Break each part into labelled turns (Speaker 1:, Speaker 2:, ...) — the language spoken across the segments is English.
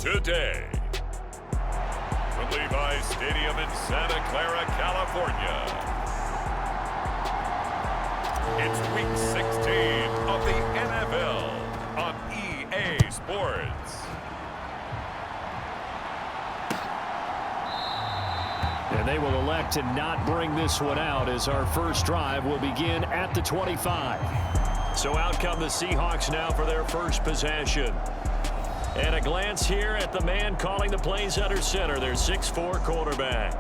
Speaker 1: today. From Levi's Stadium in Santa Clara, California, it's Week 16 of the NFL on EA Sports.
Speaker 2: And they will elect to not bring this one out as our first drive will begin at the 25. So out come the Seahawks now for their first possession. And a glance here at the man calling the plays under center, their 6'4" quarterback.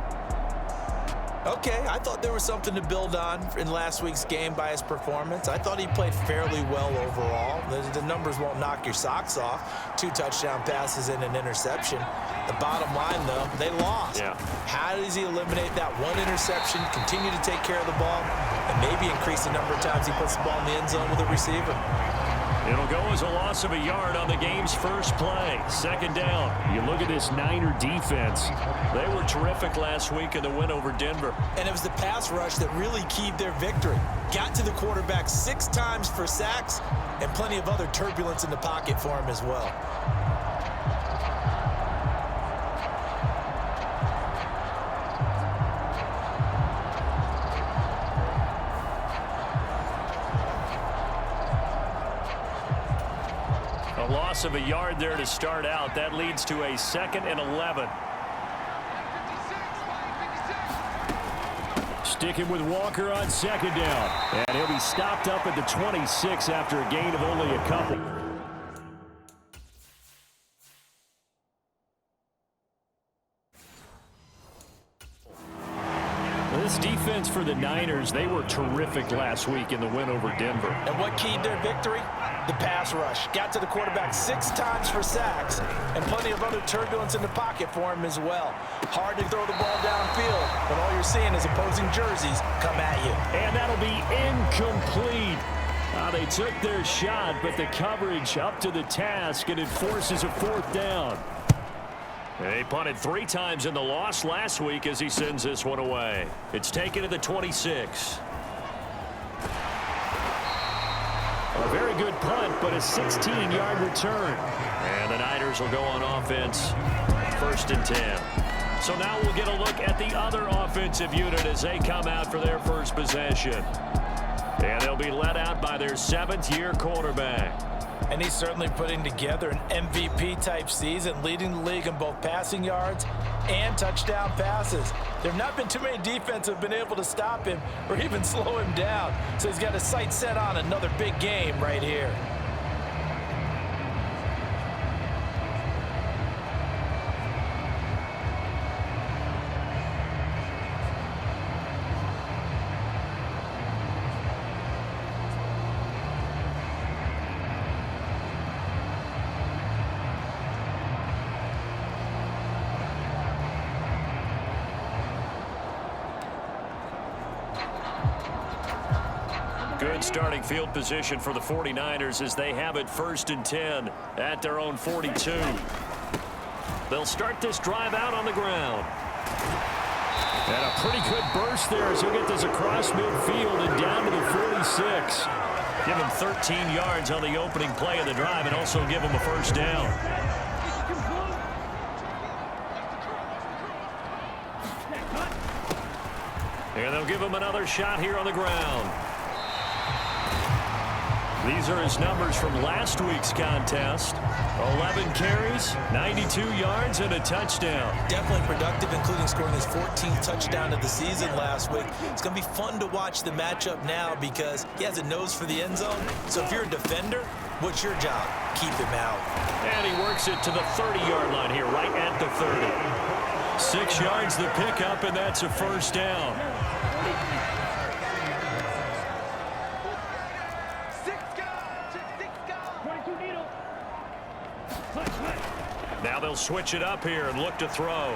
Speaker 3: Okay, I thought there was something to build on in last week's game by his performance. I thought he played fairly well overall. The numbers won't knock your socks off. 2 touchdown passes and an interception. The bottom line, though, they lost.
Speaker 2: Yeah.
Speaker 3: How does he eliminate that one interception, continue to take care of the ball, and maybe increase the number of times he puts the ball in the end zone with a receiver?
Speaker 2: It'll go as a loss of a yard on the game's first play. Second down. You look at this Niner defense. They were terrific last week in the win over Denver.
Speaker 3: And it was the pass rush that really keyed their victory. Got to the quarterback 6 times for sacks and plenty of other turbulence in the pocket for him as well.
Speaker 2: A loss of a yard there to start out. That leads to a 2nd and 11. Sticking with Walker on second down. And he'll be stopped up at the 26 after a gain of only a couple. This defense for the Niners, they were terrific last week in the win over Denver.
Speaker 3: And what keyed their victory? The pass rush. Got to the quarterback 6 times for sacks and plenty of other turbulence in the pocket for him as well. Hard to throw the ball downfield when all you're seeing is opposing jerseys come at you.
Speaker 2: And that'll be incomplete. They took their shot, but the coverage up to the task, and it forces a 4th down. They punted 3 times in the loss last week as he sends this one away. It's taken to the 26. A very good punt, but a 16-yard return. And the Niners will go on offense, 1st and 10. So now we'll get a look at the other offensive unit as they come out for their first possession. And they'll be led out by their 7th-year quarterback.
Speaker 3: And he's certainly putting together an MVP-type season, leading the league in both passing yards and touchdown passes. There have not been too many defenses have been able to stop him or even slow him down. So he's got his sights set on another big game right here.
Speaker 2: Good starting field position for the 49ers as they have it 1st and 10 at their own 42. They'll start this drive out on the ground. And a pretty good burst there as he'll get this across midfield and down to the 46. Give him 13 yards on the opening play of the drive and also give him a 1st down. And they'll give him another shot here on the ground. These are his numbers from last week's contest. 11 carries, 92 yards, and a touchdown.
Speaker 3: Definitely productive, including scoring his 14th touchdown of the season last week. It's going to be fun to watch the matchup now because he has a nose for the end zone. So if you're a defender, what's your job? Keep him out.
Speaker 2: And he works it to the 30-yard line here, right at the 30. 6 yards the pickup, and that's a 1st down. Now they'll switch it up here and look to throw.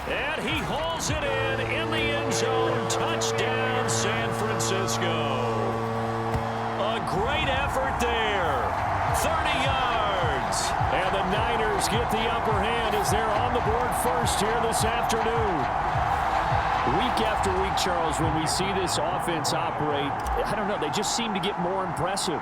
Speaker 2: And he hauls it in the end zone. Touchdown, San Francisco. A great effort there. 30 yards. And the Niners get the upper hand as they're on the board first here this afternoon. Week after week, Charles, when we see this offense operate, I don't know, they just seem to get more impressive.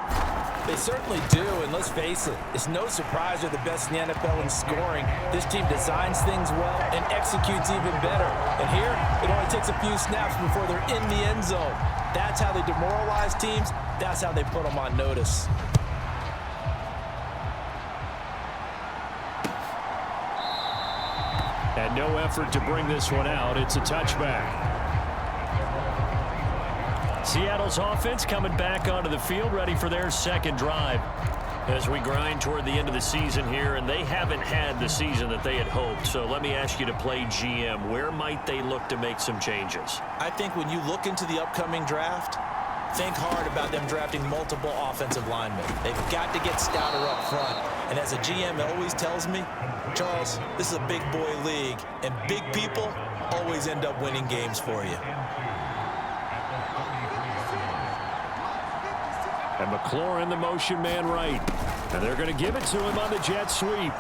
Speaker 3: They certainly do, and let's face it, it's no surprise they're the best in the NFL in scoring. This team designs things well and executes even better. And here, it only takes a few snaps before they're in the end zone. That's how they demoralize teams. That's how they put them on notice.
Speaker 2: And no effort to bring this one out. It's a touchback. Seattle's offense coming back onto the field, ready for their second drive. As we grind toward the end of the season here, and they haven't had the season that they had hoped. So let me ask you to play GM. Where might they look to make some changes?
Speaker 3: I think when you look into the upcoming draft, think hard about them drafting multiple offensive linemen. They've got to get stouter up front. And as a GM always tells me, Charles, this is a big boy league, and big people always end up winning games for you.
Speaker 2: And McLaurin, the motion man right. And they're going to give it to him on the jet sweep.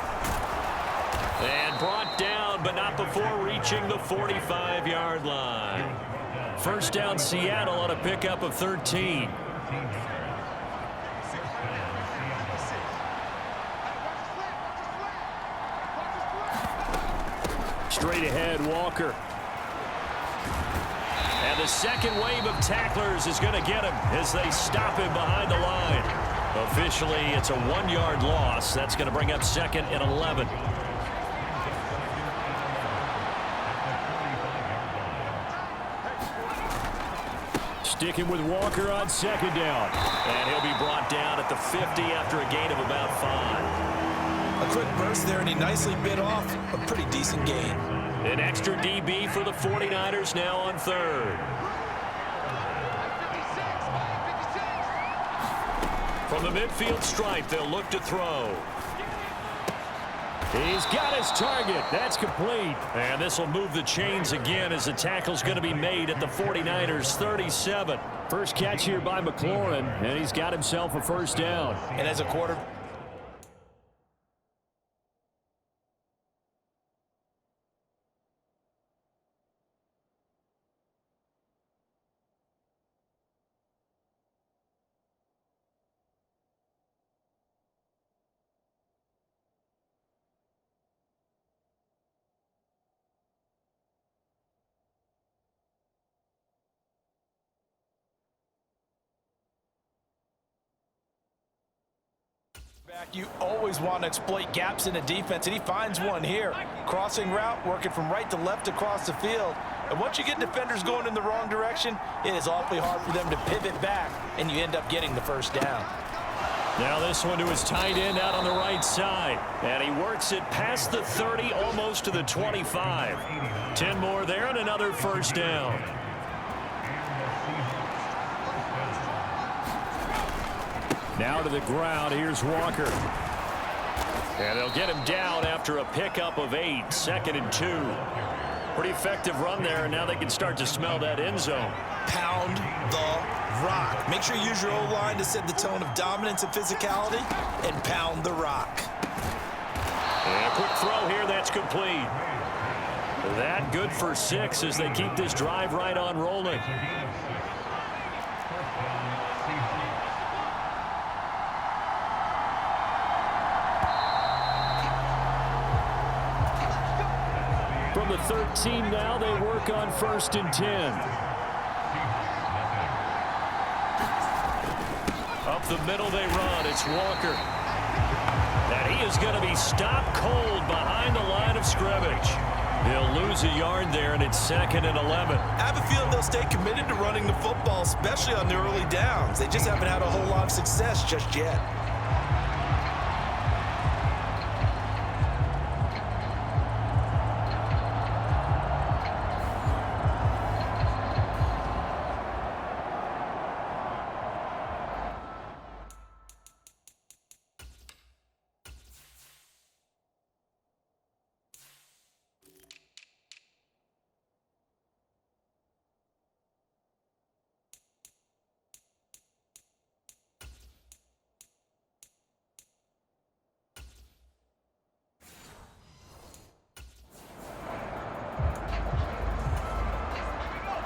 Speaker 2: And brought down, but not before reaching the 45-yard line. First down, Seattle on a pickup of 13. Straight ahead, Walker. And the second wave of tacklers is going to get him as they stop him behind the line. Officially, it's a 1-yard loss. That's going to bring up 2nd and 11. Sticking with Walker on 2nd down. And he'll be brought down at the 50 after a gain of about 5.
Speaker 3: A quick burst there, and he nicely bit off a pretty decent gain.
Speaker 2: An extra DB for the 49ers now on 3rd. From the midfield stripe, they'll look to throw. He's got his target. That's complete. And this will move the chains again as the tackle's going to be made at the 49ers 37. First catch here by McLaurin, and he's got himself a first down.
Speaker 3: And as a quarter... You always want to exploit gaps in the defense, and he finds one here. Crossing route, working from right to left across the field. And once you get defenders going in the wrong direction, it is awfully hard for them to pivot back, and you end up getting the first down.
Speaker 2: Now this one to his tight end out on the right side. And he works it past the 30, almost to the 25. 10 more there and another first down. Now to the ground, here's Walker. And they'll get him down after a pickup of 8, 2nd and 2. Pretty effective run there, and now they can start to smell that end zone.
Speaker 3: Pound the rock. Make sure you use your O-line to set the tone of dominance and physicality, and pound the rock.
Speaker 2: And a quick throw here, that's complete. That good for 6 as they keep this drive right on rolling. From the 13 now, they work on 1st and 10. Up the middle they run. It's Walker. And he is going to be stopped cold behind the line of scrimmage. They'll lose a yard there, and it's 2nd and 11.
Speaker 3: I have a feeling they'll stay committed to running the football, especially on the early downs. They just haven't had a whole lot of success just yet.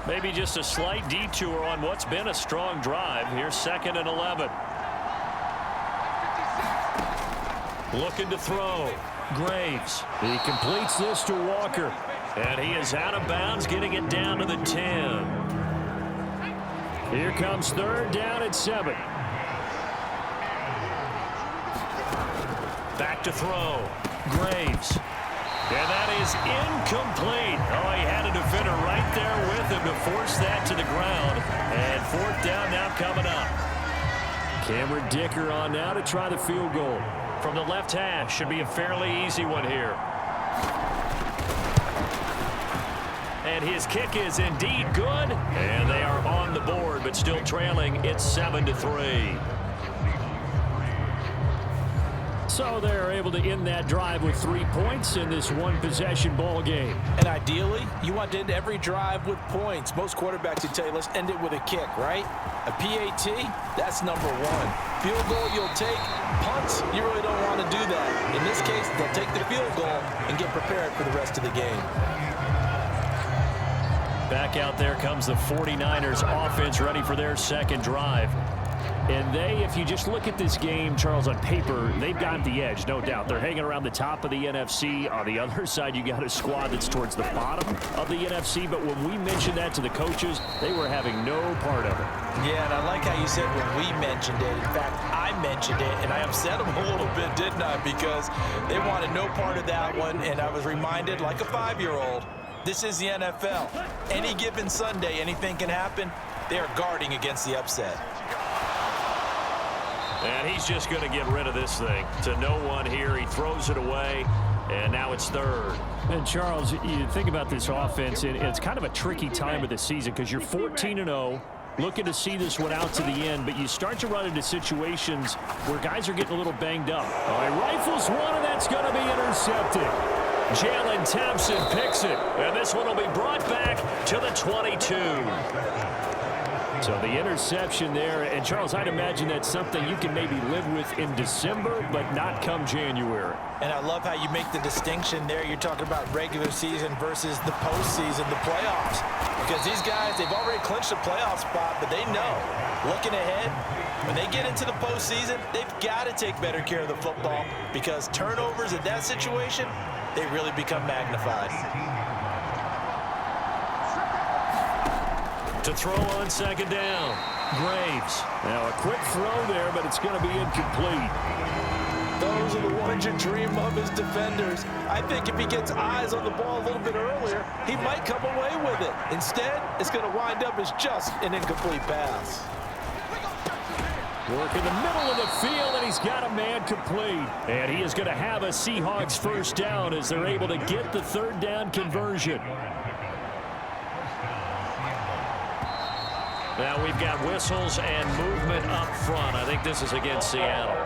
Speaker 2: Maybe just a slight detour on what's been a strong drive. Here's 2nd and 11. Looking to throw. Graves. He completes this to Walker. And he is out of bounds, getting it down to the 10. Here comes third down at 7. Back to throw. Graves. And that is incomplete. Oh, he had a defender right there with him to force that to the ground. And fourth down now coming up. Cameron Dicker on now to try the field goal. From the left hash, should be a fairly easy one here. And his kick is indeed good. And they are on the board, but still trailing. It's 7-3. So they're able to end that drive with 3 points in this one-possession ball game.
Speaker 3: And ideally, you want to end every drive with points. Most quarterbacks would tell you, let's end it with a kick, right? A PAT, that's number 1. Field goal you'll take. Punts, you really don't want to do that. In this case, they'll take the field goal and get prepared for the rest of the game.
Speaker 2: Back out there comes the 49ers offense ready for their second drive. And they, if you just look at this game, Charles, on paper, they've got the edge, no doubt. They're hanging around the top of the NFC. On the other side, you got a squad that's towards the bottom of the NFC. But when we mentioned that to the coaches, they were having no part of it.
Speaker 3: Yeah, and I like how you said when we mentioned it. In fact, I mentioned it, and I upset them a little bit, didn't I? Because they wanted no part of that one, and I was reminded, like a 5-year-old, this is the NFL. Any given Sunday, anything can happen. They are guarding against the upset.
Speaker 2: And he's just going to get rid of this thing to no one here. He throws it away, and now it's third. And, Charles, you think about this offense, and it's kind of a tricky time of the season because you're 14-0, looking to see this one out to the end, but you start to run into situations where guys are getting a little banged up. All right, rifles one, and that's going to be intercepted. Jalen Thompson picks it, and this one will be brought back to the 22. So the interception there, and Charles, I'd imagine that's something you can maybe live with in December, but not come January.
Speaker 3: And I love how you make the distinction there. You're talking about regular season versus the postseason, the playoffs. Because these guys, they've already clinched a playoff spot, but they know, looking ahead, when they get into the postseason, they've got to take better care of the football because turnovers in that situation, they really become magnified.
Speaker 2: To throw on second down, Graves. Now a quick throw there, but it's going to be incomplete.
Speaker 3: Those are the ones you dream of as defenders. I think if he gets eyes on the ball a little bit earlier, he might come away with it. Instead, it's going to wind up as just an incomplete pass.
Speaker 2: Work in the middle of the field, and he's got a man complete. And he is going to have a Seahawks first down as they're able to get the third down conversion. Now we've got whistles and movement up front. I think this is against Seattle.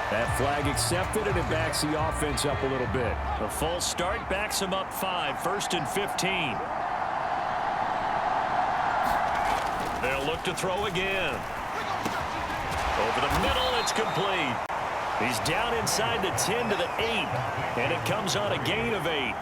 Speaker 4: That flag accepted, and it backs the offense up a little bit.
Speaker 2: A false start backs him up 5, 1st and 15. They'll look to throw again. Over the middle, it's complete. He's down inside the 10 to the 8, and it comes on a gain of 8.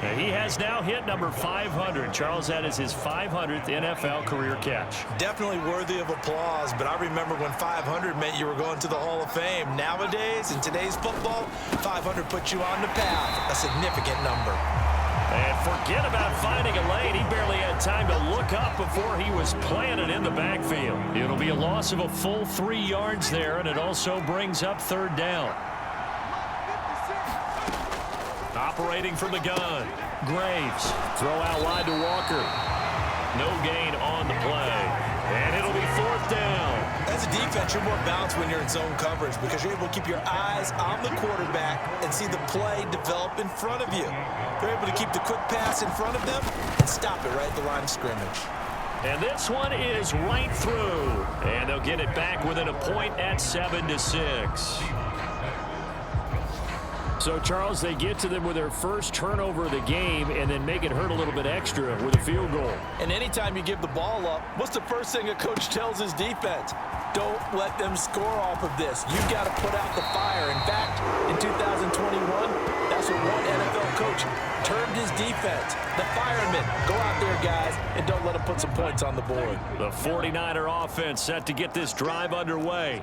Speaker 2: And he has now hit number 500. Charles, that is his 500th NFL career catch.
Speaker 3: Definitely worthy of applause, but I remember when 500 meant you were going to the Hall of Fame. Nowadays, in today's football, 500 puts you on the path, a significant number.
Speaker 2: And forget about finding a lane. He barely had time to look up before he was planted in the backfield. It'll be a loss of a full 3 yards there, and it also brings up third down. Operating from the gun, Graves. Throw out wide to Walker. No gain on the play. And it'll be fourth down.
Speaker 3: As a defense, you're more balanced when you're in zone coverage because you're able to keep your eyes on the quarterback and see the play develop in front of you. You're able to keep the quick pass in front of them and stop it right at the line of scrimmage.
Speaker 2: And this one is right through. And they'll get it back within a point at 7-6.
Speaker 4: So, Charles, they get to them with their first turnover of the game and then make it hurt a little bit extra with a field goal.
Speaker 3: And anytime you give the ball up, what's the first thing a coach tells his defense? Don't let them score off of this. You've got to put out the fire. In fact, in 2021, that's what one NFL coach termed his defense. The firemen. Go out there, guys, and don't let them put some points on the board.
Speaker 2: The 49er offense set to get this drive underway.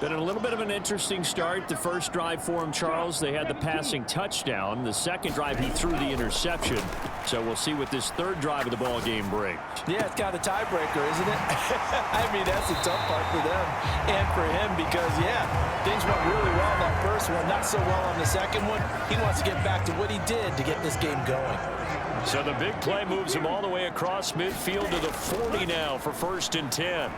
Speaker 4: Been a little bit of an interesting start. The first drive for him, Charles, they had the passing touchdown. The second drive, he threw the interception. So we'll see what this third drive of the ball game brings.
Speaker 3: Yeah, it's kind of a tiebreaker, isn't it? I mean, that's the tough part for them and for him because, yeah, things went really well in that first one, not so well on the second one. He wants to get back to what he did to get this game going.
Speaker 2: So the big play moves him all the way across midfield to the 40 now for 1st and 10.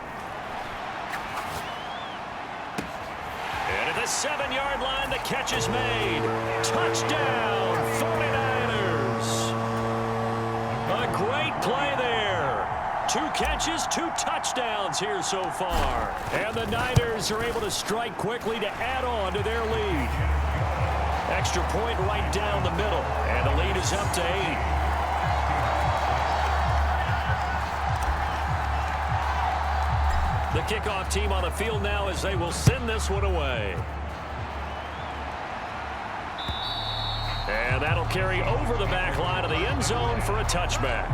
Speaker 2: And at the 7-yard line, the catch is made. Touchdown, 49ers. A great play there. 2 catches, 2 touchdowns here so far. And the Niners are able to strike quickly to add on to their lead. Extra point right down the middle. And the lead is up to 8. The kickoff team on the field now as they will send this one away. And that'll carry over the back line of the end zone for a touchback.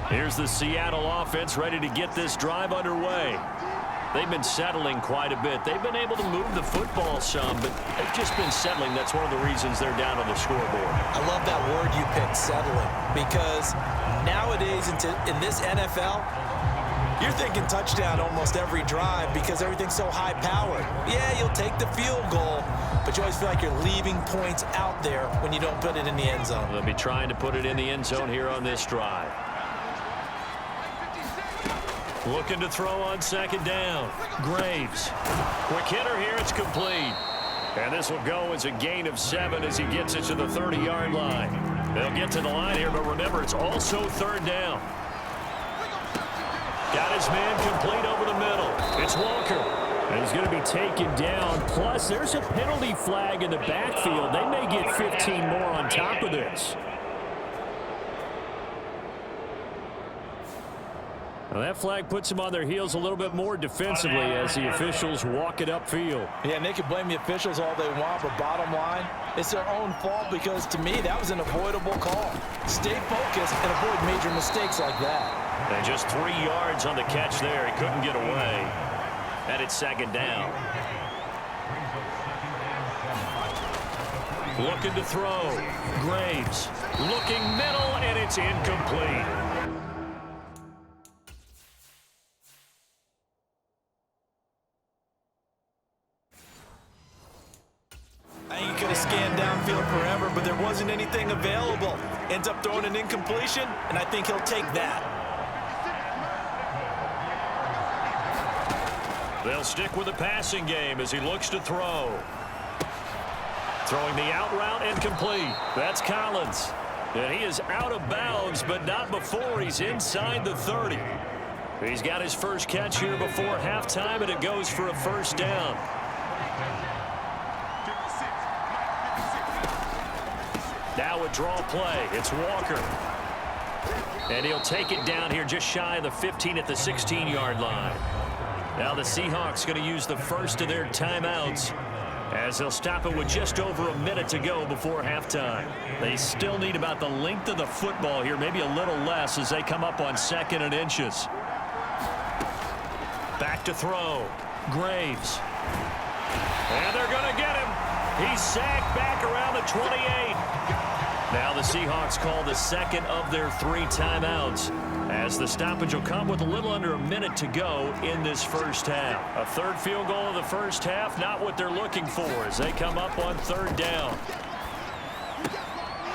Speaker 2: Here's the Seattle offense ready to get this drive underway. They've been settling quite a bit. They've been able to move the football some, but they've just been settling. That's one of the reasons they're down on the scoreboard. I
Speaker 3: love that word you picked, settling, because nowadays in this NFL, you're thinking touchdown almost every drive because everything's so high-powered. Yeah, you'll take the field goal, but you always feel like you're leaving points out there when you don't put it in the end zone.
Speaker 2: They'll be trying to put it in the end zone here on this drive. Looking to throw on 2nd down. Graves. Quick hitter here. It's complete. And this will go as a gain of 7 as he gets it to the 30-yard line. They'll get to the line here, but remember, it's also 3rd down. Got his man complete over the middle. It's Walker.
Speaker 4: And he's going to be taken down. Plus, there's a penalty flag in the backfield. They may get 15 more on top of this. Now that flag puts them on their heels a little bit more defensively as the officials walk it upfield.
Speaker 3: Yeah, and they can blame the officials all they want, but bottom line, it's their own fault because, to me, that was an avoidable call. Stay focused and avoid major mistakes like that.
Speaker 2: And just 3 yards on the catch there. He couldn't get away. And it's 2nd down. Looking to throw. Graves. Looking middle, and it's incomplete.
Speaker 3: I think he could have scanned downfield forever, but there wasn't anything available. Ends up throwing an incompletion, and I think he'll take that.
Speaker 2: They'll stick with the passing game as he looks to throw. Throwing the out route incomplete. That's Collins. And he is out of bounds, but not before he's inside the 30. He's got his first catch here before halftime, and it goes for a 1st down. Now a draw play. It's Walker. And he'll take it down here just shy of the 15 at the 16-yard line. Now the Seahawks going to use the first of their timeouts as they'll stop it with just over a minute to go before halftime. They still need about the length of the football here, maybe a little less as they come up on 2nd and inches. Back to throw. Graves. And they're going to get him. He's sacked back around the 28. Now the Seahawks call the 2nd of their 3 timeouts as the stoppage will come with a little under a minute to go in this first half. A 3rd field goal of the first half, not what they're looking for as they come up on 3rd down.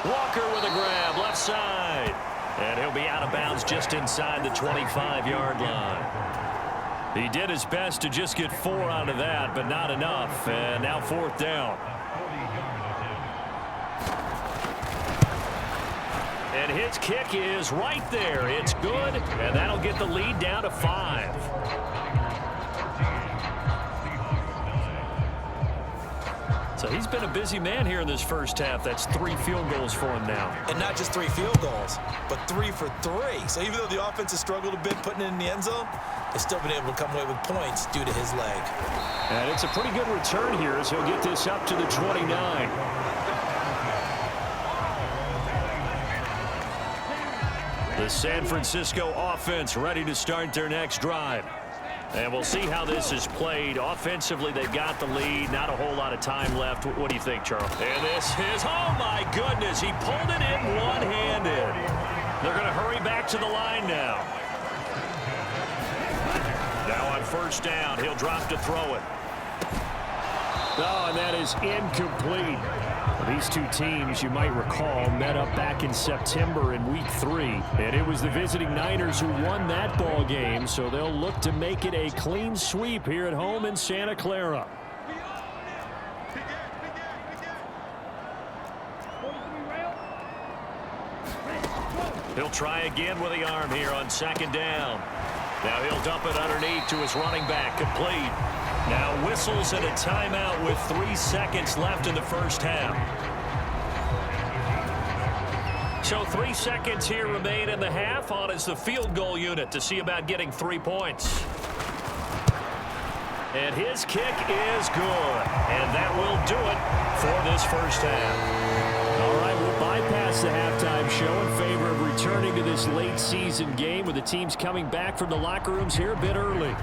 Speaker 2: Walker with a grab, left side. And he'll be out of bounds just inside the 25-yard line. He did his best to just get 4 out of that, but not enough. And now 4th down. And his kick is right there. It's good, and that'll get the lead down to 5. So he's been a busy man here in this first half. That's 3 field goals for him now.
Speaker 3: And not just 3 field goals, but 3 for 3. So even though the offense has struggled a bit putting it in the end zone, they've still been able to come away with points due to his leg.
Speaker 4: And it's a pretty good return here as he'll get this up to the 29.
Speaker 2: The San Francisco offense ready to start their next drive. And we'll see how this is played. Offensively, they've got the lead. Not a whole lot of time left. What do you think, Charles? And this is, oh my goodness, he pulled it in one-handed. They're going to hurry back to the line now. Now on first down, he'll drop to throw it.
Speaker 4: Oh, and that is incomplete. These two teams, you might recall, met up back in September in Week 3. And it was the visiting Niners who won that ball game, so they'll look to make it a clean sweep here at home in Santa Clara.
Speaker 2: He'll try again with the arm here on second down. Now he'll dump it underneath to his running back, complete. Now whistles and a timeout with 3 seconds left in the first half. So 3 seconds here remain in the half. On is the field goal unit to see about getting 3 points. And his kick is good. And that will do it for this first half.
Speaker 4: All right, we'll bypass the halftime show in favor of returning to this late season game with the teams coming back from the locker rooms here a bit early.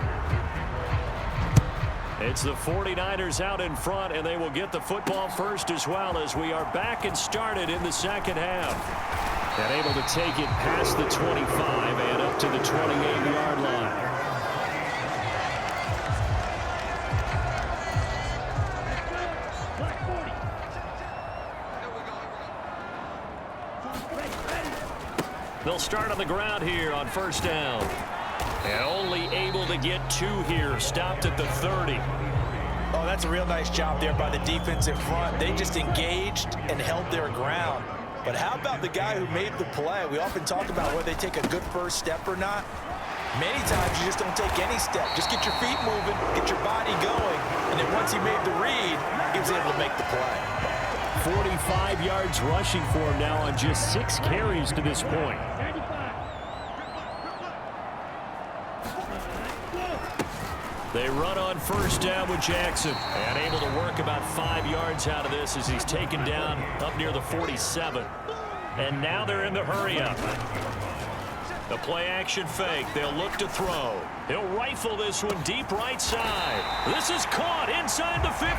Speaker 2: It's the 49ers out in front, and they will get the football first as well as we are back and started in the second half.
Speaker 4: And able to take it past the 25 and up to the 28-yard line.
Speaker 2: They'll start on the ground here on first down. And only able to get 2 here. Stopped at the 30.
Speaker 3: Oh, that's a real nice job there by the defense in front. They just engaged and held their ground. But how about the guy who made the play? We often talk about whether they take a good first step or not. Many times you just don't take any step. Just get your feet moving, get your body going, and then once he made the read, he was able to make the play.
Speaker 4: 45 yards rushing for him now on just 6 carries to this point.
Speaker 2: They run on first down with Jackson. And able to work about 5 yards out of this as he's taken down up near the 47. And now they're in the hurry-up. The play-action fake. They'll look to throw. He'll rifle this one deep right side. This is caught inside the 15.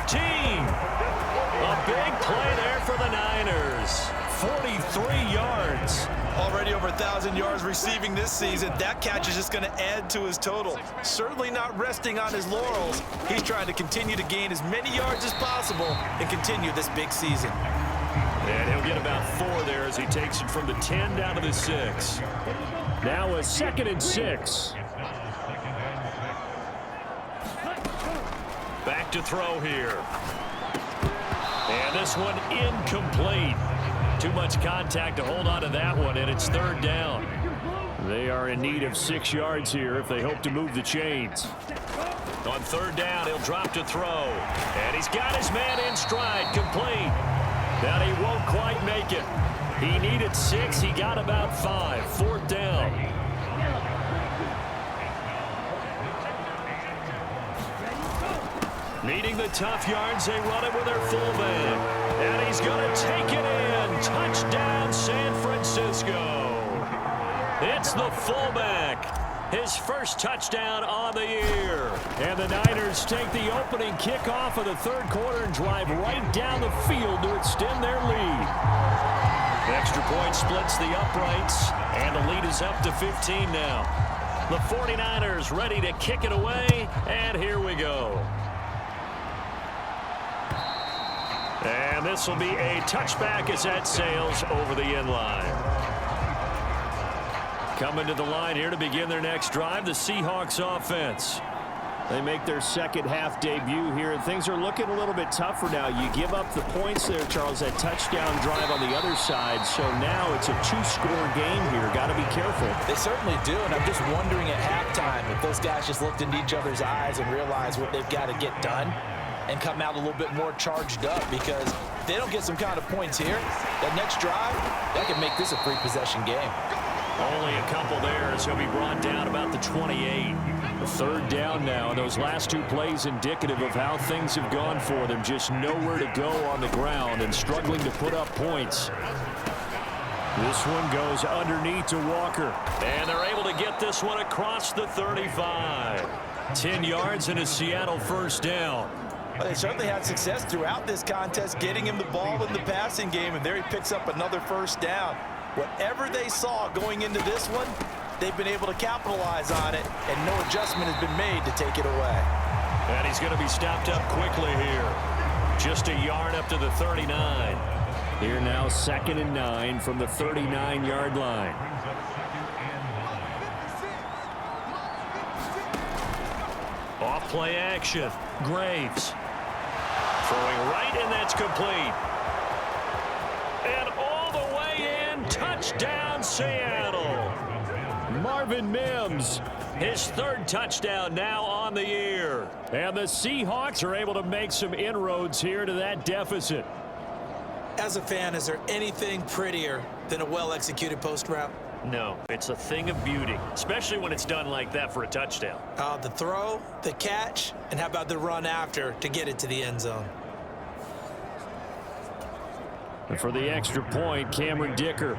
Speaker 2: A big play there for the Niners. 43 yards.
Speaker 3: Already over 1,000 yards receiving this season. That catch is just going to add to his total. Certainly not resting on his laurels. He's trying to continue to gain as many yards as possible and continue this big season.
Speaker 2: And he'll get about 4 there as he takes it from the 10 down to the 6.
Speaker 4: Now a 2nd and 6.
Speaker 2: Back to throw here. And this one incomplete. Too much contact to hold on to that one, and it's 3rd down.
Speaker 4: They are in need of 6 yards here if they hope to move the chains.
Speaker 2: On 3rd down, he'll drop to throw. And he's got his man in stride, complete. Now he won't quite make it. He needed 6. He got about 5. 4th down. Needing the tough yards, they run it with their fullback. And he's going to take it in. Touchdown, San Francisco. It's the fullback. His first touchdown on the year.
Speaker 4: And the Niners take the opening kickoff of the 3rd quarter and drive right down the field to extend their lead.
Speaker 2: The extra point splits the uprights, and the lead is up to 15 now. The 49ers ready to kick it away, and here we go. And this will be a touchback as that sails over the end line. Coming to the line here to begin their next drive, the Seahawks offense.
Speaker 4: They make their second half debut here, and things are looking a little bit tougher now. You give up the points there, Charles, that touchdown drive on the other side. So now it's a 2-score game here. Got to be careful.
Speaker 3: They certainly do, and I'm just wondering at halftime if those guys just looked into each other's eyes and realized what they've got to get done and come out a little bit more charged up, because if they don't get some kind of points here, that next drive, that can make this a 3-possession game.
Speaker 2: Only a couple there as he'll be brought down about the 28.
Speaker 4: The 3rd down now, and those last 2 plays indicative of how things have gone for them. Just nowhere to go on the ground and struggling to put up points. This one goes underneath to Walker.
Speaker 2: And they're able to get this one across the 35. 10 yards and a Seattle first down.
Speaker 3: Well, they certainly had success throughout this contest getting him the ball in the passing game, and there he picks up another first down. Whatever they saw going into this one, they've been able to capitalize on it, and no adjustment has been made to take it away.
Speaker 2: And he's going to be stopped up quickly here. Just a yard up to the 39.
Speaker 4: Here now 2nd and 9 from the 39-yard line.
Speaker 2: Off play action. Graves. Throwing right, and that's complete. And all the way in. Touchdown, Seattle.
Speaker 4: Marvin Mims.
Speaker 2: His third touchdown now on the year.
Speaker 4: And the Seahawks are able to make some inroads here to that deficit.
Speaker 3: As a fan, is there anything prettier than a well-executed post route?
Speaker 2: No, it's a thing of beauty, especially when it's done like that for a touchdown.
Speaker 3: The throw, the catch, and how about the run after to get it to the end zone?
Speaker 4: And for the extra point, Cameron Dicker.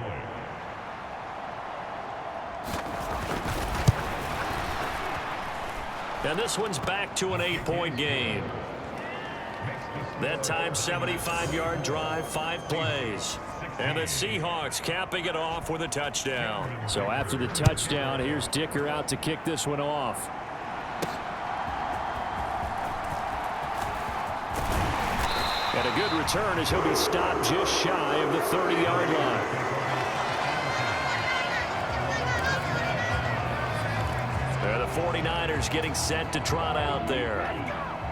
Speaker 2: And this one's back to an 8-point game. That time, 75-yard drive, 5 plays. And the Seahawks capping it off with a touchdown.
Speaker 4: So after the touchdown, here's Dicker out to kick this one off. And a good return as he'll be stopped just shy of the 30-yard line.
Speaker 2: The 49ers getting set to trot out there.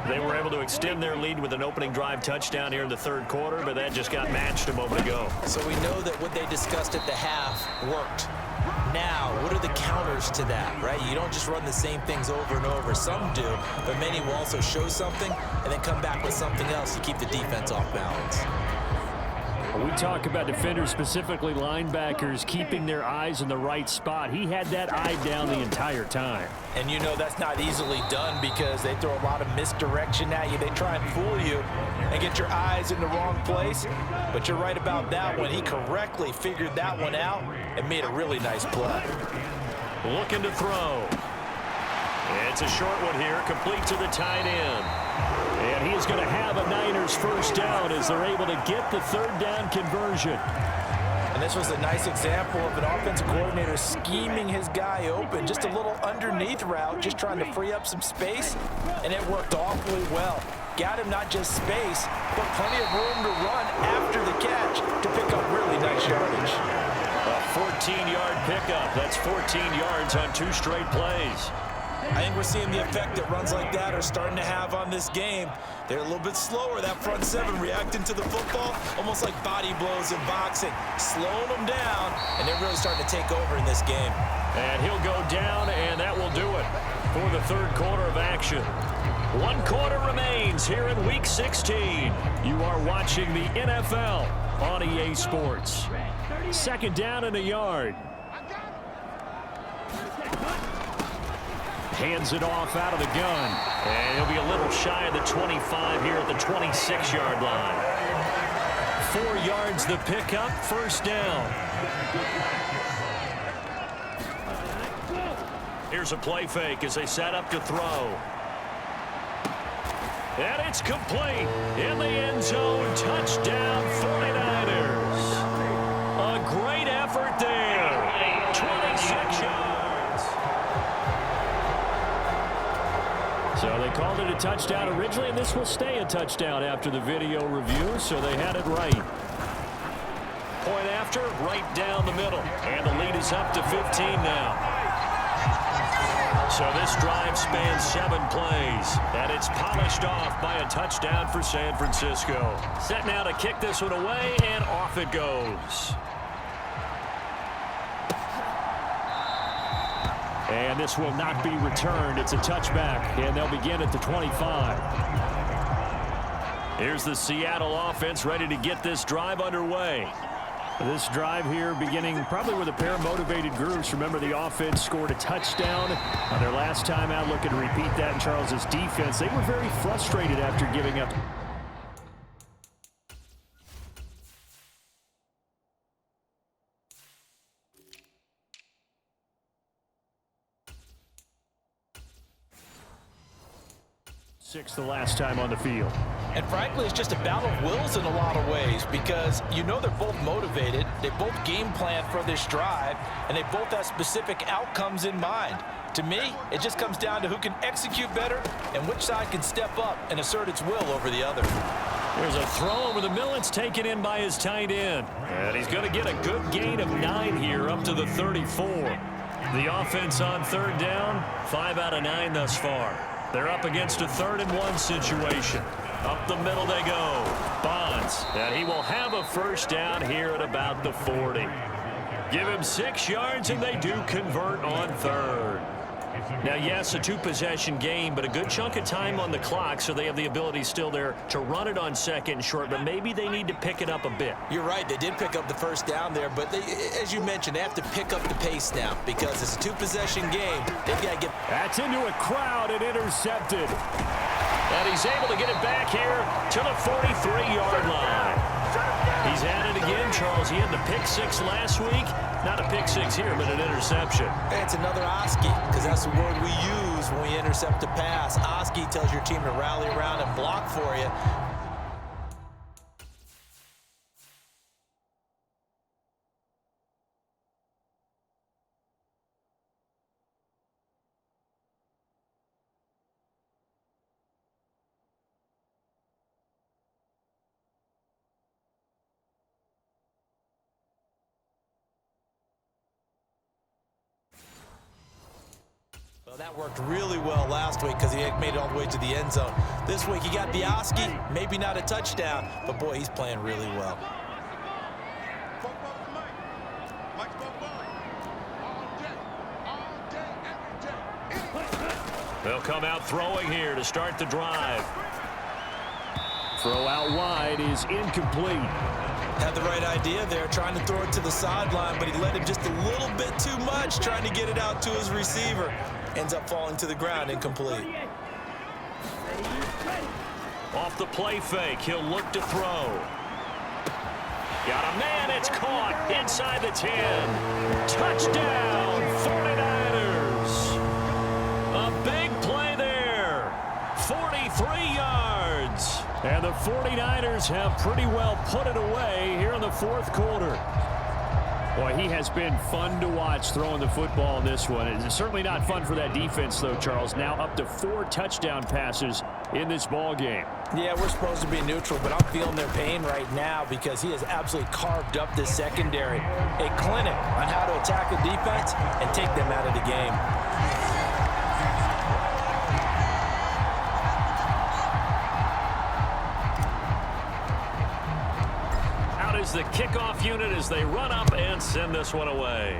Speaker 2: They were able to extend their lead with an opening drive touchdown here in the third quarter, but that just got matched a moment ago.
Speaker 3: So we know that what they discussed at the half worked. Now, what are the counters to that, right? You don't just run the same things over and over. Some do, but many will also show something and then come back with something else to keep the defense off balance.
Speaker 4: When we talk about defenders, specifically linebackers, keeping their eyes in the right spot, he had that eye down the entire time.
Speaker 3: And you know that's not easily done because they throw a lot of misdirection at you. They try and fool you and get your eyes in the wrong place. But you're right about that one. He correctly figured that one out and made a really nice play.
Speaker 2: Looking to throw. It's a short one here, complete to the tight end.
Speaker 4: And he's going to have a Niners first down as they're able to get the third down conversion.
Speaker 3: And this was a nice example of an offensive coordinator scheming his guy open. Just a little underneath route, just trying to free up some space, and it worked awfully well. Got him not just space, but plenty of room to run after the catch to pick up really nice yardage.
Speaker 2: A 14-yard pickup. That's 14 yards on 2 straight plays.
Speaker 3: I think we're seeing the effect that runs like that are starting to have on this game. They're a little bit slower, that front seven reacting to the football, almost like body blows in boxing, slowing them down, and they're really starting to take over in this game.
Speaker 2: And he'll go down, and that will do it for the third quarter of action. 1 quarter remains here in Week 16. You are watching the NFL on EA Sports.
Speaker 4: 2nd down and a yard. Hands it off out of the gun.
Speaker 2: And he'll be a little shy of the 25 here at the 26-yard line. 4 yards the pickup, first down. Here's a play fake as they set up to throw. And it's complete in the end zone. Touchdown 49ers. A great effort there. 26 yards.
Speaker 4: So they called it a touchdown originally, and this will stay a touchdown after the video review, so they had it right.
Speaker 2: Point after, right down the middle. And the lead is up to 15 now. So this drive spans 7 plays, and it's polished off by a touchdown for San Francisco. Set now to kick this one away, and off it goes.
Speaker 4: And this will not be returned. It's a touchback, and they'll begin at the 25.
Speaker 2: Here's the Seattle offense ready to get this drive underway.
Speaker 4: This drive here beginning probably with a pair of motivated groups. Remember, the offense scored a touchdown on their last time out, looking to repeat that in Charles's defense. They were very frustrated after giving up 6 the last time on the field.
Speaker 3: And frankly, it's just a battle of wills in a lot of ways because you know they're both motivated, they both game plan for this drive, and they both have specific outcomes in mind. To me, it just comes down to who can execute better and which side can step up and assert its will over the other.
Speaker 2: There's a throw over the middle. It's taken in by his tight end. And he's going to get a good gain of 9 here up to the 34. The offense on third down, 5 out of 9 thus far. They're up against a 3rd-and-1 situation. Up the middle they go. Bonds, and he will have a first down here at about the 40. Give him 6 yards, and they do convert on third. Now, yes, a 2-possession game, but a good chunk of time on the clock, so they have the ability still there to run it on 2nd and short, but maybe they need to pick it up a bit.
Speaker 3: You're right. They did pick up the first down there, but as you mentioned, they have to pick up the pace now because it's a 2-possession game. They've got to get...
Speaker 4: That's into a crowd and intercepted.
Speaker 2: And he's able to get it back here to the 43-yard line. He's at it again, Charles. He had the pick 6 last week. Not a pick 6 here, but an interception.
Speaker 3: It's another Oski, because that's the word we use when we intercept a pass. Oski tells your team to rally around and block for you. Well, that worked really well last week because he made it all the way to the end zone. This week he got the Oski, maybe not a touchdown, but boy, he's playing really well.
Speaker 2: They'll come out throwing here to start the drive.
Speaker 4: Throw out wide is incomplete.
Speaker 3: Had the right idea there, trying to throw it to the sideline, but he let him just a little bit too much, trying to get it out to his receiver. Ends up falling to the ground, incomplete.
Speaker 2: Off the play fake, he'll look to throw. Got a man, it's caught inside the 10. Touchdown, 49ers. A big play there, 43 yards.
Speaker 4: And the 49ers have pretty well put it away here in the 4th quarter. Boy, he has been fun to watch throwing the football in this one. It's certainly not fun for that defense, though, Charles. Now up to 4 touchdown passes in this ball game.
Speaker 3: Yeah, we're supposed to be neutral, but I'm feeling their pain right now because he has absolutely carved up this secondary. A clinic on how to attack a defense and take them out of the game.
Speaker 2: The kickoff unit as they run up and send this one away.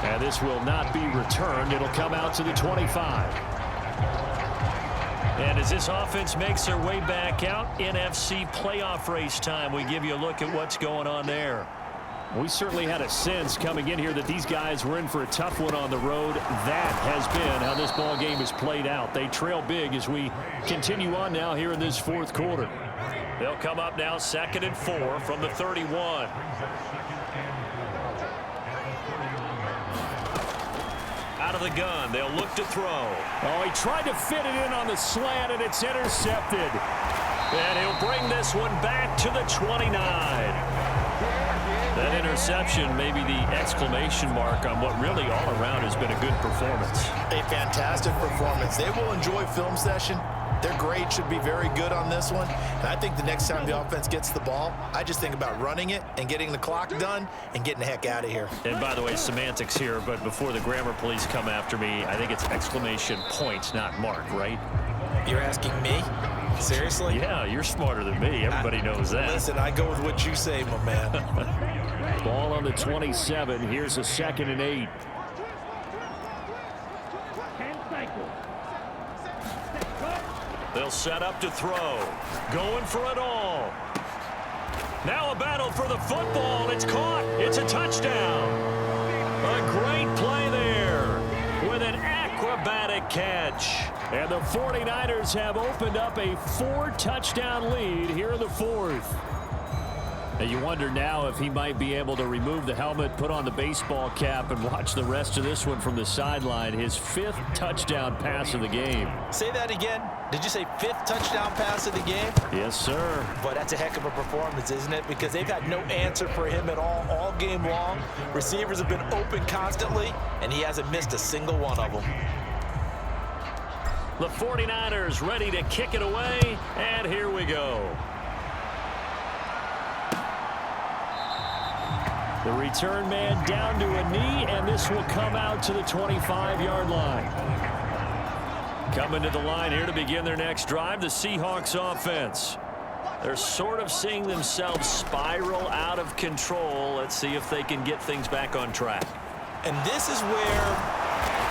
Speaker 4: And this will not be returned. It'll come out to the 25.
Speaker 2: And as this offense makes their way back out, NFC playoff race time, we give you a look at what's going on there.
Speaker 4: We certainly had a sense coming in here that these guys were in for a tough one on the road. That has been how this ball game has played out. They trail big as we continue on now here in this 4th quarter.
Speaker 2: They'll come up now 2nd and 4 from the 31. Out of the gun, they'll look to throw.
Speaker 4: Oh, he tried to fit it in on the slant, and it's intercepted.
Speaker 2: And he'll bring this one back to the 29. That interception may be the exclamation mark on what really all around has been a good performance.
Speaker 5: A fantastic performance. They will enjoy film session. Their grade should be very good on this one. And I think the next time the offense gets the ball, I just think about running it and getting the clock done and getting the heck out of here.
Speaker 2: And by the way, semantics here, but before the grammar police come after me, I think it's exclamation point, not mark, right?
Speaker 3: You're asking me? Seriously?
Speaker 2: Yeah, you're smarter than me. Everybody knows that.
Speaker 3: Listen, I go with what you say, my man.
Speaker 4: Ball on the 27. Here's a 2nd and 8.
Speaker 2: They'll set up to throw. Going for it all. Now a battle for the football. It's caught. It's a touchdown. A great play there with an acrobatic catch.
Speaker 4: And the 49ers have opened up a 4-touchdown lead here in the 4th. And you wonder now if he might be able to remove the helmet, put on the baseball cap, and watch the rest of this one from the sideline. His 5th touchdown pass of the game.
Speaker 3: Say that again. Did you say 5th touchdown pass of the game?
Speaker 4: Yes, sir.
Speaker 3: But that's a heck of a performance, isn't it? Because they've had no answer for him at all game long. Receivers have been open constantly, and he hasn't missed a single one of them.
Speaker 2: The 49ers ready to kick it away, and here we go.
Speaker 4: The return man down to a knee, and this will come out to the 25-yard line. Coming to the line here to begin their next drive, the Seahawks offense. They're sort of seeing themselves spiral out of control. Let's see if they can get things back on track.
Speaker 3: And this is where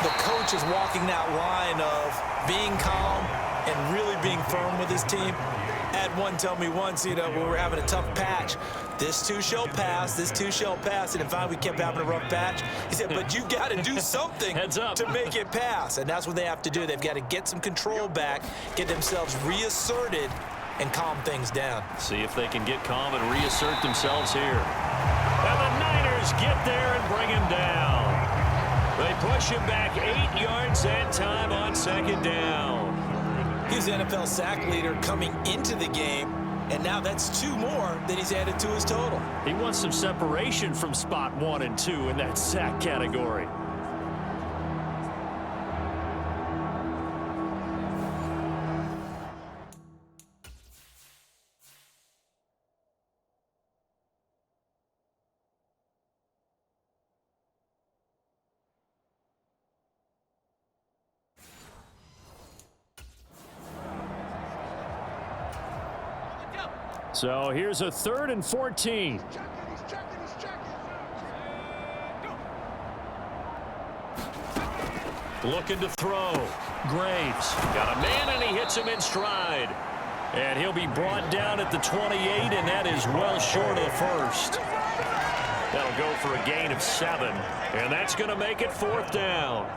Speaker 3: the coach is walking that line of being calm and really being firm with his team. Had one tell me once, when we were having a tough patch, this too shall pass, this too shall pass. And in fact, we kept having a rough patch. He said, but you got to do something to make it pass. And that's what they have to do. They've got to get some control back, get themselves reasserted, and calm things down.
Speaker 2: See if they can get calm and reassert themselves here. And the Niners get there and bring him down. They push him back 8 yards that time on 2nd down.
Speaker 3: He's the NFL sack leader coming into the game, and now that's 2 more that he's added to his total.
Speaker 4: He wants some separation from spot 1 and 2 in that sack category. So here's a 3rd and 14.
Speaker 2: Looking to throw. Graves got a man, and he hits him in stride. And he'll be brought down at the 28, and that is well short of the 1st. That'll go for a gain of 7, and that's going to make it 4th down.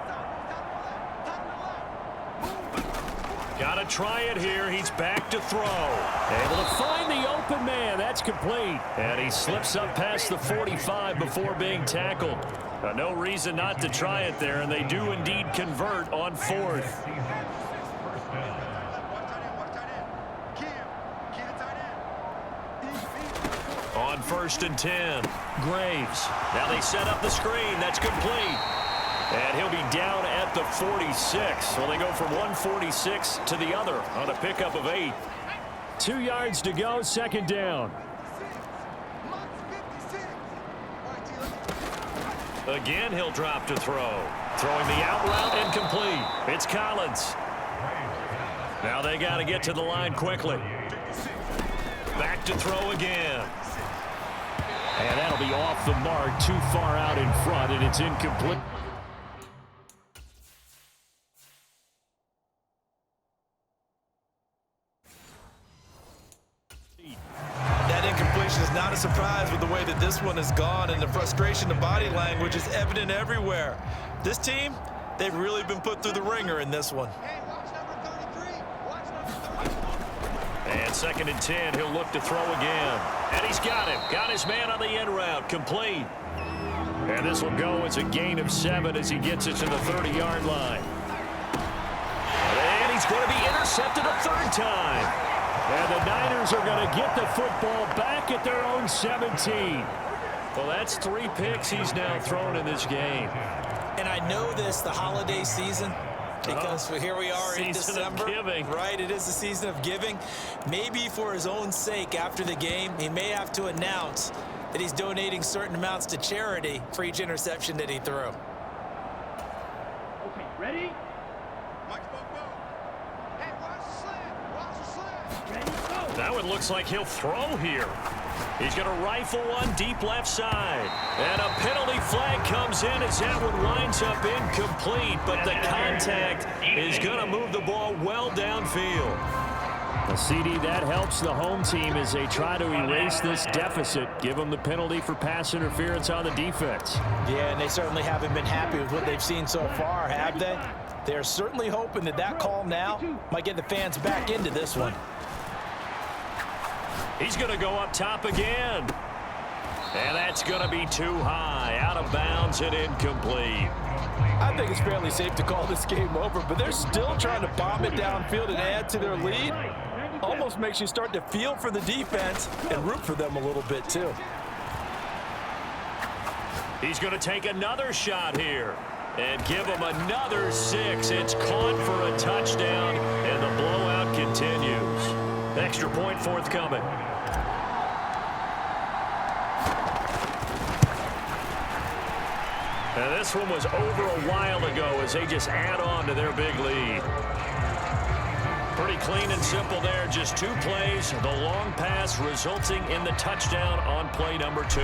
Speaker 2: Got to try it here. He's back to throw.
Speaker 4: Able to find the open man. That's complete.
Speaker 2: And he slips up past the 45 before being tackled. No reason not to try it there, and they do indeed convert on 4th. On 1st and 10, Graves. Now they set up the screen. That's complete. And he'll be down at the 46. So they go from 146 to the other on a pickup of 8.
Speaker 4: 2 yards to go, 2nd down.
Speaker 2: Again, he'll drop to throw. Throwing the out route and complete. It's Collins. Now they got to get to the line quickly. Back to throw again.
Speaker 4: And that'll be off the mark, too far out in front, and it's incomplete.
Speaker 3: Not a surprise with the way that this one has gone, and the frustration, the body language is evident everywhere. This team, they've really been put through the ringer in this one.
Speaker 2: And 2nd and 10, he'll look to throw again. And he's got him. Got his man on the end route. Complete. And this will go as a gain of 7 as he gets it to the 30-yard line. And he's going to be intercepted a 3rd time.
Speaker 4: And the Niners are going to get the football back at their own 17.
Speaker 2: Well, that's 3 picks he's now thrown in this game.
Speaker 3: And I know this, the holiday season, because here we are in December. Right, it is the season of giving. Maybe for his own sake after the game, he may have to announce that he's donating certain amounts to charity for each interception that he threw.
Speaker 6: Okay, ready?
Speaker 2: Now it looks like he'll throw here. He's going to rifle one deep left side. And a penalty flag comes in as that one winds up incomplete. But the contact is going to move the ball well downfield.
Speaker 4: A CD that helps the home team as they try to erase this deficit. Give them the penalty for pass interference on the defense.
Speaker 3: Yeah, and they certainly haven't been happy with what they've seen so far, have they? They're certainly hoping that that call now might get the fans back into this one.
Speaker 2: He's going to go up top again. And that's going to be too high. Out of bounds and incomplete.
Speaker 3: I think it's fairly safe to call this game over, but they're still trying to bomb it downfield and add to their lead. Almost makes you start to feel for the defense and root for them a little bit too.
Speaker 2: He's going to take another shot here and give him another 6. It's caught for a touchdown, and the blowout continues. Extra point forthcoming. And this one was over a while ago as they just add on to their big lead. Pretty clean and simple there. Just 2 plays. The long pass resulting in the touchdown on play number 2.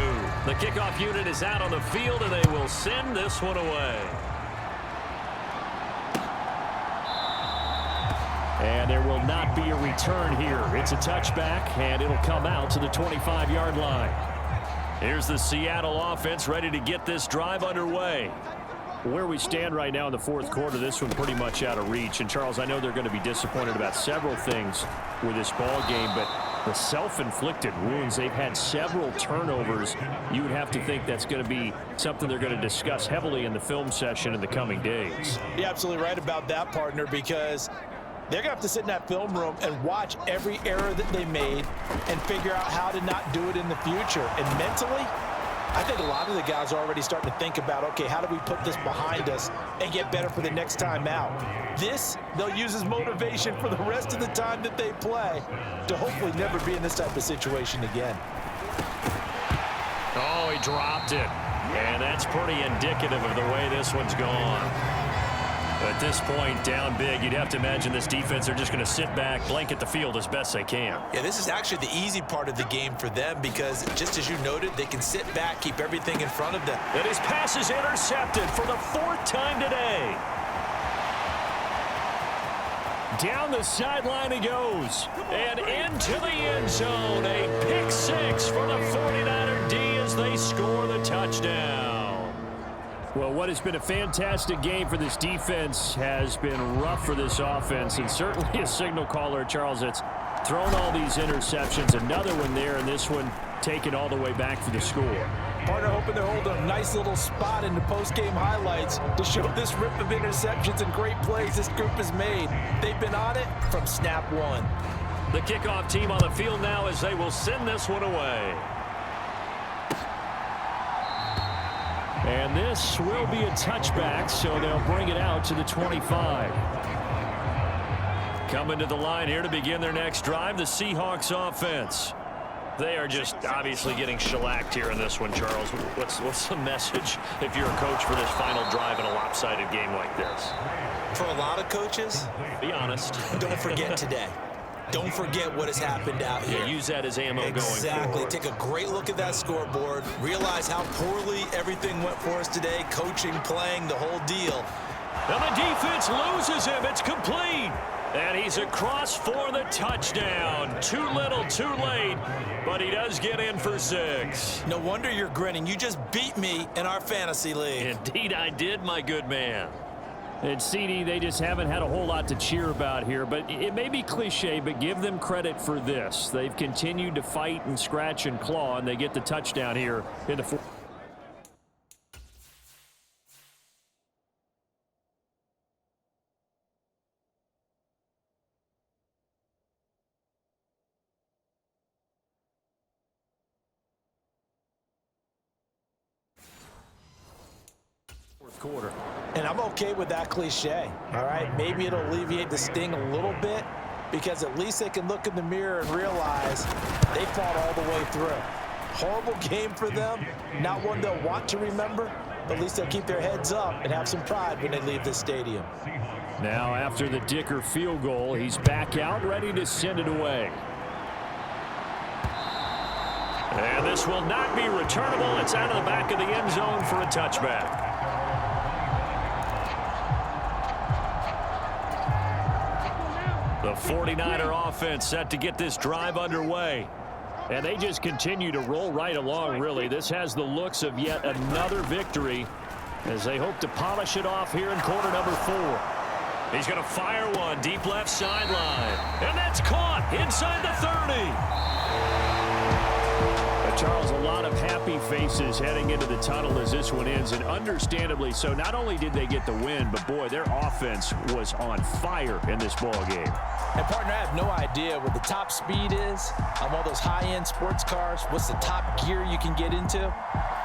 Speaker 2: The kickoff unit is out on the field, and they will send this one away.
Speaker 4: And there will not be a return here. It's a touchback, and it'll come out to the 25-yard line.
Speaker 2: Here's the Seattle offense ready to get this drive underway.
Speaker 4: Where we stand right now in the fourth quarter, this one pretty much out of reach. And, Charles, I know they're going to be disappointed about several things with this ball game, but the self-inflicted wounds, they've had several turnovers. You would have to think that's going to be something they're going to discuss heavily in the film session in the coming days.
Speaker 3: You're absolutely right about that, partner, because they're going to have to sit in that film room and watch every error that they made and figure out how to not do it in the future. And mentally, I think a lot of the guys are already starting to think about, okay, how do we put this behind us and get better for the next time out? This, they'll use as motivation for the rest of the time that they play to hopefully never be in this type of situation again.
Speaker 2: Oh, he dropped it. And that's pretty indicative of the way this one's gone. At this point, down big, you'd have to imagine this defense are just going to sit back, blanket the field as best they can.
Speaker 5: Yeah, this is actually the easy part of the game for them because, just as you noted, they can sit back, keep everything in front of them.
Speaker 2: And his pass is intercepted for the 4th time today. Down the sideline he goes. And into the end zone. A pick 6 for the 49er D as they score the touchdown.
Speaker 4: Well, what has been a fantastic game for this defense has been rough for this offense, and certainly a signal caller, Charles, that's thrown all these interceptions. Another one there, and this one taken all the way back for the score.
Speaker 3: Partner hoping they're holding a nice little spot in the post-game highlights to show this rip of interceptions and great plays this group has made. They've been on it from snap 1.
Speaker 2: The kickoff team on the field now as they will send this one away.
Speaker 4: And this will be a touchback, so they'll bring it out to the 25.
Speaker 2: Coming to the line here to begin their next drive, the Seahawks offense. They are just obviously getting shellacked here in this one, Charles. What's the message if you're a coach for this final drive in a lopsided game like this?
Speaker 5: For a lot of coaches,
Speaker 2: be honest.
Speaker 5: Don't forget today. Don't forget what has happened out here.
Speaker 2: Yeah, use that as ammo going forward.
Speaker 5: Exactly. Take a great look at that scoreboard. Realize how poorly everything went for us today. Coaching, playing, the whole deal.
Speaker 2: And the defense loses him. It's complete. And he's across for the touchdown. Too little, too late. But he does get in for 6.
Speaker 5: No wonder you're grinning. You just beat me in our fantasy league.
Speaker 2: Indeed I did, my good man.
Speaker 4: And CD, they just haven't had a whole lot to cheer about here, but it may be cliche, but give them credit for this. They've continued to fight and scratch and claw, and they get the touchdown here in the fourth. Quarter.
Speaker 3: And I'm okay with that cliche, all right? Maybe it'll alleviate the sting a little bit because at least they can look in the mirror and realize they fought all the way through. Horrible game for them, not one they'll want to remember, but at least they'll keep their heads up and have some pride when they leave this stadium.
Speaker 4: Now, after the Dicker field goal, he's back out, ready to send it away.
Speaker 2: And this will not be returnable. It's out of the back of the end zone for a touchback. The 49er offense set to get this drive underway.
Speaker 4: And they just continue to roll right along, really. This has the looks of yet another victory as they hope to polish it off here in quarter number 4.
Speaker 2: He's going to fire one deep left sideline. And that's caught inside the 30.
Speaker 4: Charles, a lot of happy faces heading into the tunnel as this one ends, and understandably so. Not only did they get the win, but boy, their offense was on fire in this ball game.
Speaker 3: And partner, I have no idea what the top speed is on one of those high-end sports cars. What's the top gear you can get into?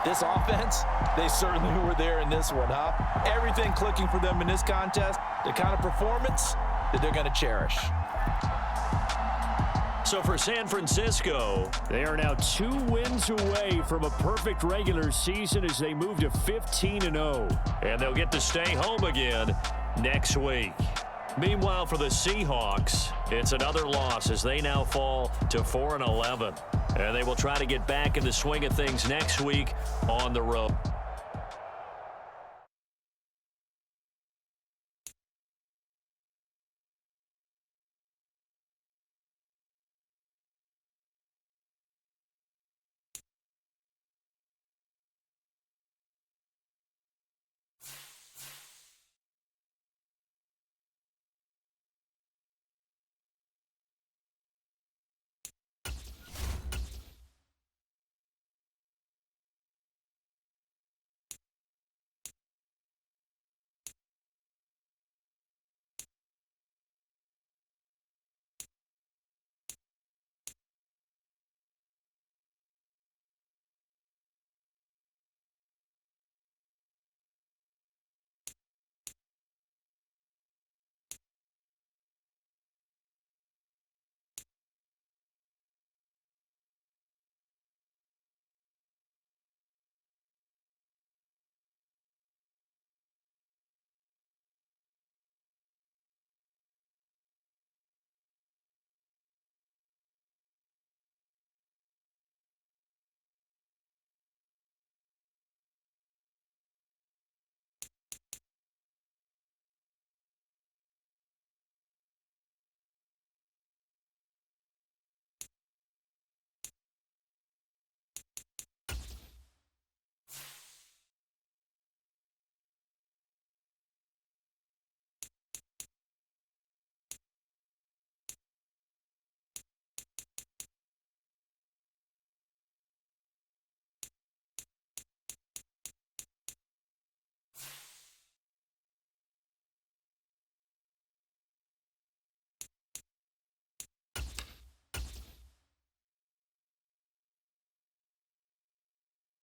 Speaker 3: This offense, they certainly were there in this one, huh? Everything clicking for them in this contest, the kind of performance that they're going to cherish.
Speaker 2: So for San Francisco,
Speaker 4: they are now 2 wins away from a perfect regular season as they move to 15-0.
Speaker 2: And they'll get to stay home again next week. Meanwhile, for the Seahawks, it's another loss as they now fall to 4-11. And they will try to get back in the swing of things next week on the road.